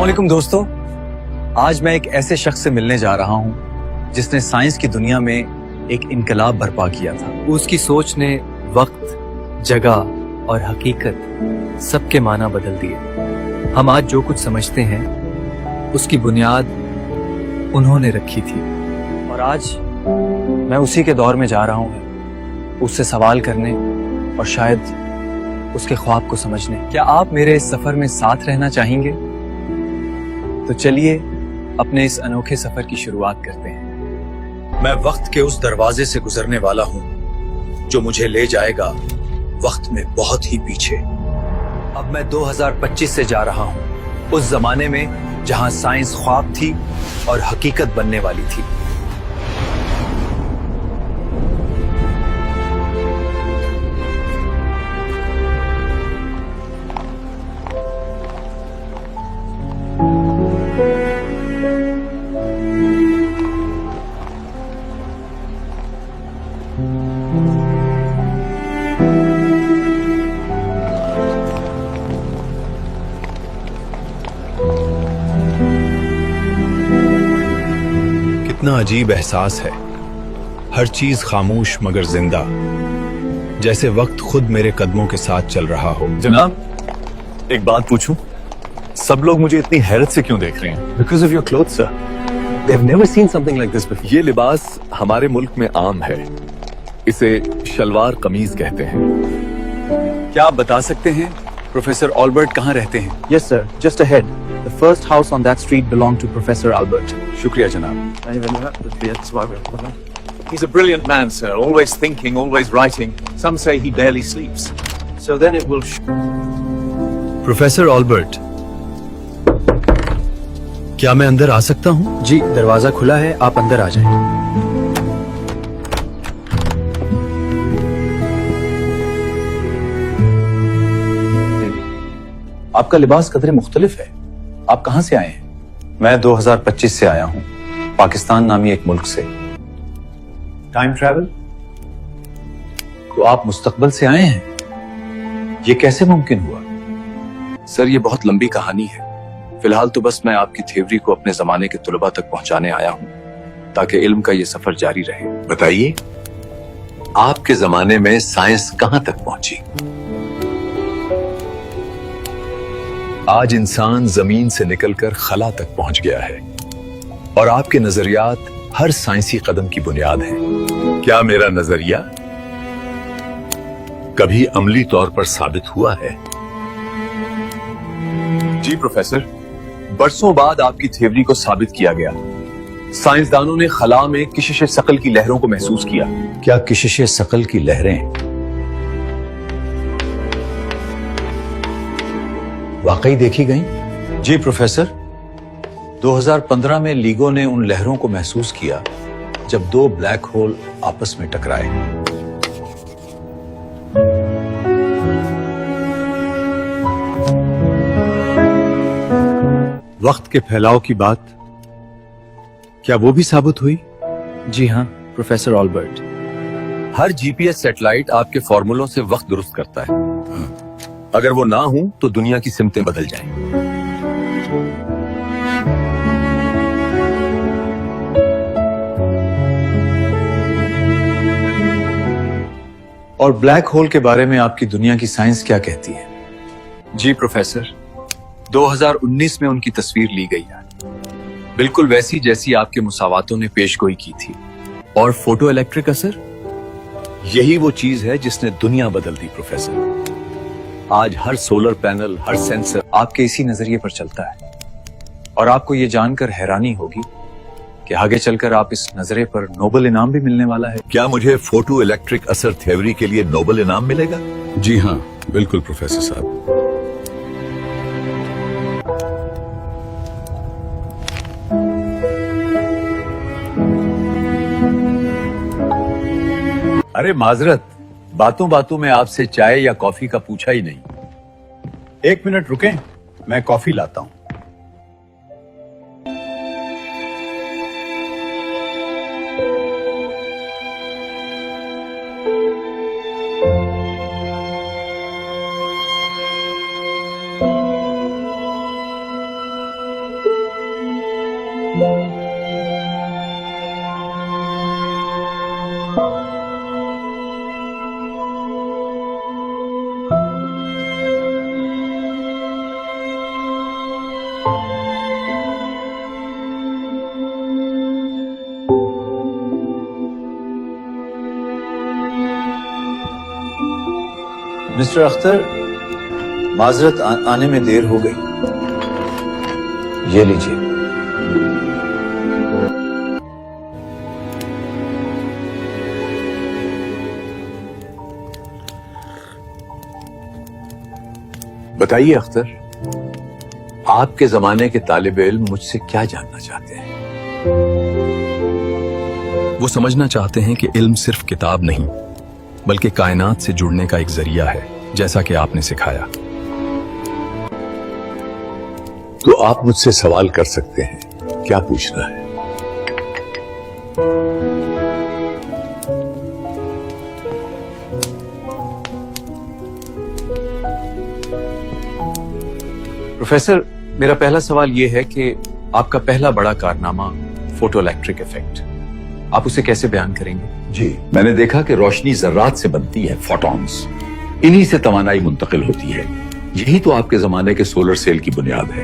علیکم دوستو، آج میں ایک ایسے شخص سے ملنے جا رہا ہوں جس نے سائنس کی دنیا میں ایک انقلاب برپا کیا تھا۔ اس کی سوچ نے وقت، جگہ اور حقیقت سب کے معنی بدل دیے۔ ہم آج جو کچھ سمجھتے ہیں اس کی بنیاد انہوں نے رکھی تھی، اور آج میں اسی کے دور میں جا رہا ہوں اس سے سوال کرنے اور شاید اس کے خواب کو سمجھنے۔ کیا آپ میرے اس سفر میں ساتھ رہنا چاہیں گے؟ تو چلیے اپنے اس انوکھے سفر کی شروعات کرتے ہیں۔ میں وقت کے اس دروازے سے گزرنے والا ہوں جو مجھے لے جائے گا وقت میں بہت ہی پیچھے۔ اب میں 2025 سے جا رہا ہوں، اس زمانے میں جہاں سائنس خواب تھی اور حقیقت بننے والی تھی۔ کتنا عجیب احساس ہے، ہر چیز خاموش مگر زندہ، جیسے وقت خود میرے قدموں کے ساتھ چل رہا ہو۔ جناب، ایک بات پوچھوں؟ سب لوگ مجھے اتنی حیرت سے کیوں دیکھ رہے ہیں؟ Because of your clothes, sir. They have never seen something like this before. یہ لباس ہمارے ملک میں عام ہے، اسے شلوار قمیض کہتے ہیں۔ کیا آپ بتا سکتے ہیں پروفیسر آلبرٹ کہاں رہتے ہیں؟ Yes, sir. Just ahead. The first house on that street belonged to Professor Albert. شکریہ جناب۔ He's a brilliant man, sir. Always thinking, always writing. Some say he barely sleeps. So then it will professor Albert, کیا میں اندر آ سکتا ہوں؟ جی، دروازہ کھلا ہے، آپ اندر آ جائیں۔ آپ کا لباس قدرے مختلف ہے، آپ کہاں سے آئے ہیں؟ میں 2025 سے آیا ہوں، پاکستان نامی ایک ملک سے۔ Time travel? تو آپ مستقبل سے آئے ہیں؟ یہ کیسے ممکن ہوا؟ سر، یہ بہت لمبی کہانی ہے، فی الحال تو بس میں آپ کی تھیوری کو اپنے زمانے کے طلباء تک پہنچانے آیا ہوں تاکہ علم کا یہ سفر جاری رہے۔ بتائیے، آپ کے زمانے میں سائنس کہاں تک پہنچی؟ آج انسان زمین سے نکل کر خلا تک پہنچ گیا ہے، اور آپ کے نظریات ہر سائنسی قدم کی بنیاد ہیں۔ کیا میرا نظریہ کبھی عملی طور پر ثابت ہوا ہے؟ جی پروفیسر، برسوں بعد آپ کی تھیوری کو ثابت کیا گیا۔ سائنسدانوں نے خلا میں کشش ثقل کی لہروں کو محسوس کیا۔ کیا کشش ثقل کی لہریں واقعی دیکھی گئیں؟ جی پروفیسر، 2015 میں لیگو نے ان لہروں کو محسوس کیا جب دو بلیک ہول آپس میں ٹکرائے۔ وقت کے پھیلاؤ کی بات کیا وہ بھی ثابت ہوئی؟ جی ہاں پروفیسر آلبرٹ۔ ہر جی پی ایس سیٹلائٹ آپ کے فارمولوں سے وقت درست کرتا ہے، اگر وہ نہ ہوں تو دنیا کی سمتیں بدل جائیں۔ اور بلیک ہول کے بارے میں آپ کی دنیا کی سائنس کیا کہتی ہے؟ جی پروفیسر، 2019 میں ان کی تصویر لی گئی ہے، بالکل ویسی جیسی آپ کے مساواتوں نے پیش گوئی کی تھی۔ اور فوٹو الیکٹرک اثر، یہی وہ چیز ہے جس نے دنیا بدل دی پروفیسر۔ آج ہر سولر پینل، ہر سینسر آپ کے اسی نظریے پر چلتا ہے، اور آپ کو یہ جان کر حیرانی ہوگی کہ آگے چل کر آپ اس نظریے پر نوبل انعام بھی ملنے والا ہے۔ کیا مجھے فوٹو الیکٹرک اثر تھیوری کے لیے نوبل انعام ملے گا؟ جی ہاں، بالکل پروفیسر صاحب۔ ارے معذرت، باتوں باتوں میں آپ سے چائے یا کافی کا پوچھا ہی نہیں۔ ایک منٹ رکیں، میں کافی لاتا ہوں۔ मिस्टर अख्तर, माजरत आने में देर हो गई। ये लीजिए। बताइए अख्तर, आपके जमाने के तालिब इल्म मुझसे क्या जानना चाहते हैं? वो समझना चाहते हैं कि इल्म सिर्फ किताब नहीं बल्कि कायनात से जुड़ने का एक जरिया है, जैसा कि आपने सिखाया। तो आप मुझसे सवाल कर सकते हैं, क्या पूछना है? प्रोफेसर, मेरा पहला सवाल यह है कि आपका पहला बड़ा कारनामा फोटो इलेक्ट्रिक इफेक्ट, आप उसे कैसे बयान करेंगे? जी, मैंने देखा कि रोशनी जर्रात से बनती है, फोटॉन्स। इन्हीं से तवानाई मुंतकिल होती है। यही तो आपके जमाने के सोलर सेल की बुनियाद है।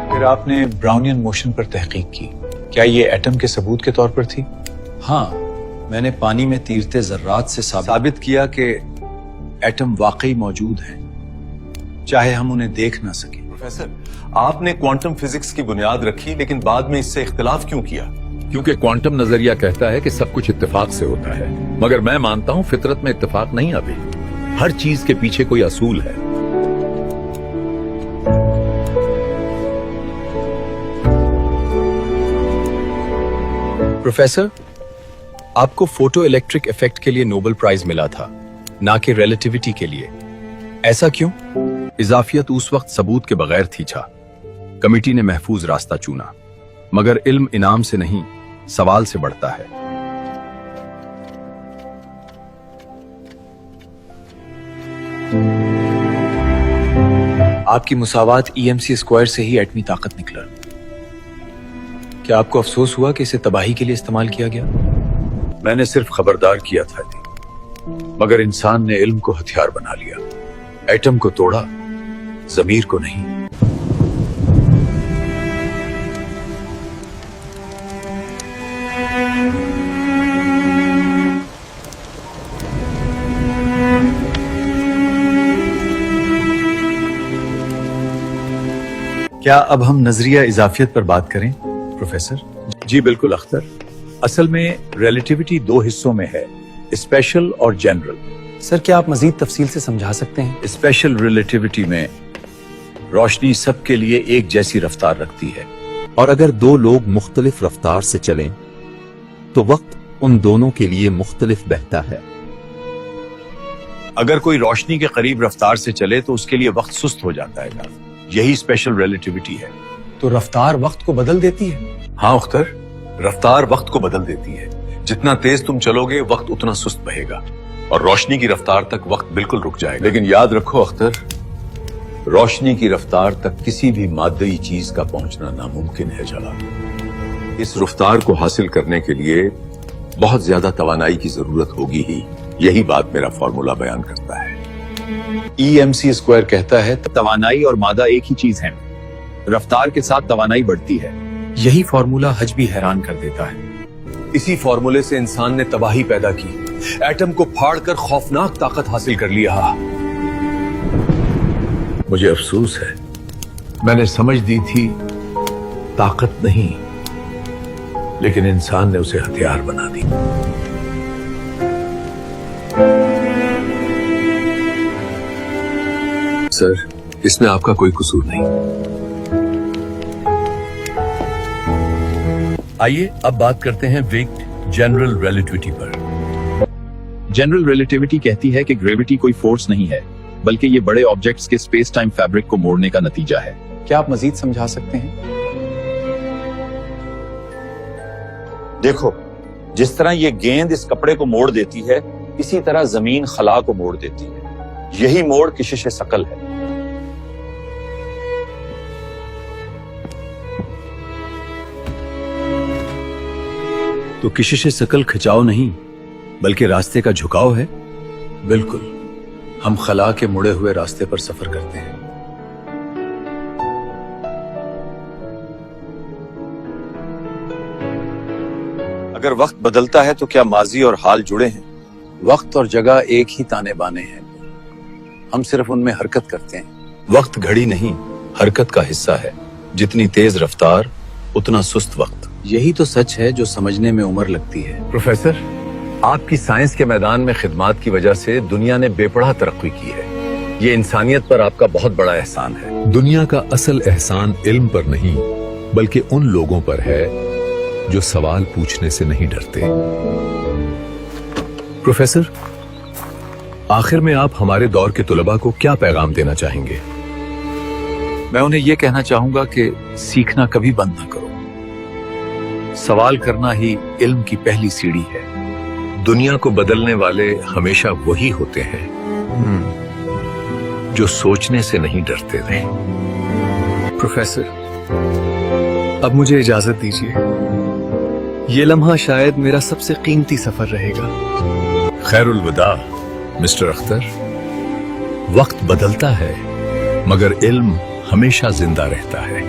फिर आपने ब्राउनियन मोशन पर तहकीक की। क्या ये एटम के सबूत के तौर पर थी? हाँ, मैंने पानी में तीरते जर्रात से साबित किया कि एटम वाकई मौजूद हैं, चाहे हम उन्हें देख ना सकें। प्रोफेसर, आपने क्वांटम फिजिक्स की बुनियाद रखी, लेकिन बाद में इससे इख्तिलाफ क्यों किया? क्योंकि क्वांटम नजरिया कहता है कि सब कुछ इत्तेफाक से होता है, मगर मैं मानता हूं फितरत में इत्तेफाक नहीं आती। हर चीज के पीछे कोई असूल है। प्रोफेसर, आपको फोटो इलेक्ट्रिक इफेक्ट के लिए नोबेल प्राइज मिला था, ना कि रिलेटिविटी के लिए। ऐसा क्यों? इजाफियत उस वक्त सबूत के बगैर थी छा। कमिटी ने महफूज रास्ता चुना, मगर इल्म इनाम से नहीं, सवाल से बढ़ता है। आपकी मुसावात EMC स्क्वायर से ही एटमी ताकत निकला। क्या आपको अफसोस हुआ कि इसे तबाही के लिए इस्तेमाल किया गया? मैंने सिर्फ खबरदार किया था जी, मगर इंसान ने इल्म को हथियार बना लिया। एटम को तोड़ा, जमीर को नहीं। क्या अब हम नजरिया इजाफियत पर बात करें, प्रोफेसर? जी बिल्कुल अख्तर। असल में रिलेटिविटी दो हिस्सों में है, स्पेशल और जनरल। सर, क्या आप मजीद तफसील से समझा सकते हैं? स्पेशल रिलेटिविटी में रोशनी सबके लिए एक जैसी रफ्तार रखती है, और अगर दो लोग मुख्तलिफ रफ्तार से चलें तो वक्त उन दोनों के लिए मुख्तलिफ बहता है। अगर कोई रोशनी के करीब रफ्तार से चले तो उसके लिए वक्त सुस्त हो जाता है। यही स्पेशल रिलेटिविटी है। तो रफ्तार वक्त को बदल देती है? हाँ अख्तर, रफ्तार वक्त को बदल देती है। जितना तेज तुम चलोगे वक्त उतना सुस्त बहेगा, और रोशनी की रफ्तार तक वक्त बिल्कुल रुक जाएगा। लेकिन याद रखो अख्तर, रोशनी की रफ्तार तक किसी भी मादई चीज का पहुंचना नामुमकिन है जला। इस रफ्तार को हासिल करने के लिए बहुत ज्यादा तवानाई की जरूरत होगी ही। यही बात मेरा फॉर्मूला बयान करता है। EMC स्क्वायर कहता है तवानाई और मादा एक ही चीज है, रफ्तार के साथ तवानाई बढ़ती है। यही फॉर्मूला हज भी हैरान कर देता है। इसी फॉर्मूले से इंसान ने तबाही पैदा की, एटम को फाड़कर खौफनाक ताकत हासिल कर लिया। मुझे अफसोस है, मैंने समझ दी थी ताकत नहीं, लेकिन इंसान ने उसे हथियार बना दी। सर, इसमें आपका कोई कसूर नहीं। आइए अब बात करते हैं वेग जनरल रिलेटिविटी पर। जनरल रिलेटिविटी कहती है कि ग्रेविटी कोई फोर्स नहीं है, बल्कि ये बड़े ऑब्जेक्ट्स के स्पेस टाइम फैब्रिक को मोड़ने का नतीजा है। क्या आप मजीद समझा सकते हैं? देखो, जिस तरह ये गेंद इस कपड़े को मोड़ देती है, इसी तरह जमीन खला को मोड़ देती है। यही मोड़ किशिश सकल है। तो किशिश सकल खिंचाव नहीं, बल्कि रास्ते का झुकाव है। बिल्कुल, हम खला के मुड़े हुए रास्ते पर सफर करते हैं। अगर वक्त बदलता है तो क्या माजी और हाल जुड़े हैं? वक्त और जगह एक ही ताने बाने हैं, हम सिर्फ उनमें हरकत करते हैं। वक्त घड़ी नहीं, हरकत का हिस्सा है। जितनी तेज रफ्तार उतना सुस्त वक्त। यही तो सच है जो समझने में उम्र लगती है। प्रोफेसर, आपकी साइंस के मैदान में खिदमात की वजह से दुनिया ने बेपड़ा तरक्की की है। ये इंसानियत पर आपका बहुत बड़ा एहसान है। दुनिया का असल एहसान इल्म पर नहीं बल्कि उन लोगों पर है जो सवाल पूछने से नहीं डरते। प्रोफेसर, आखिर में आप हमारे दौर के तुलबा को क्या पैगाम देना चाहेंगे? मैं उन्हें यह कहना चाहूंगा कि सीखना कभी बंद ना करो। सवाल करना ही इल्म की पहली सीढ़ी है। दुनिया को बदलने वाले हमेशा वही होते हैं जो सोचने से नहीं डरते रहे। प्रोफेसर, अब मुझे इजाजत दीजिए। ये लम्हा शायद मेरा सबसे कीमती सफर रहेगा। खैरुल विदा मिस्टर अख्तर। वक्त बदलता है मगर इल्म हमेशा जिंदा रहता है।